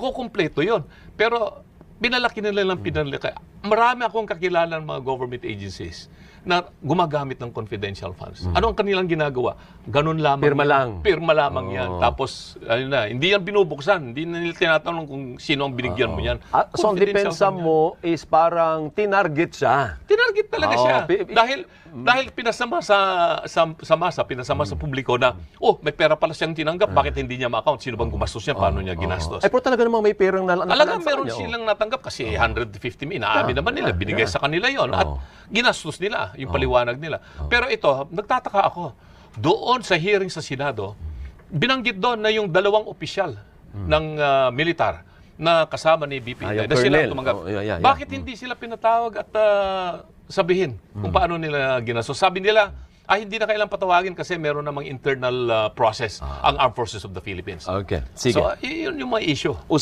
makukumpleto yun. Pero pinalaki nila lang pinalaki. Marami akong kakilala ng mga government agencies na gumagamit ng confidential funds. Ano ang kanilang ginagawa? Ganun lamang. Pirma yan. lang. Pirma lamang yan. Tapos, ayun na, hindi yan binubuksan. Hindi na nila tinatanong kung sino ang binigyan mo yan. So, ang Confidential depensa fund yan. mo is parang tinarget siya. Tinarget talaga Oo, siya. pi- Dahil pinasama sa masa, pinasama sa publiko na, may pera pala siyang tinanggap, bakit hindi niya ma-account? Sino bang gumastos niya? Paano niya ginastos? Pero talaga namang may perang Talagang nakalaan sa meron kanya, silang natanggap kasi 150 million. Inaamin naman nila, binigay sa kanila yon at ginastos nila, yung paliwanag nila. Pero ito, nagtataka ako. Doon sa hearing sa Senado, binanggit doon na yung 2 opisyal ng militar na kasama ni BP yung na sila colonel. tumanggap. Yeah. Bakit hindi sila pinatawag at sabihin kung paano nila ginastos? Sabi nila, hindi na kailang patawagin kasi meron namang internal process ang Armed Forces of the Philippines. Okay, sige. So, yun yung mga issue.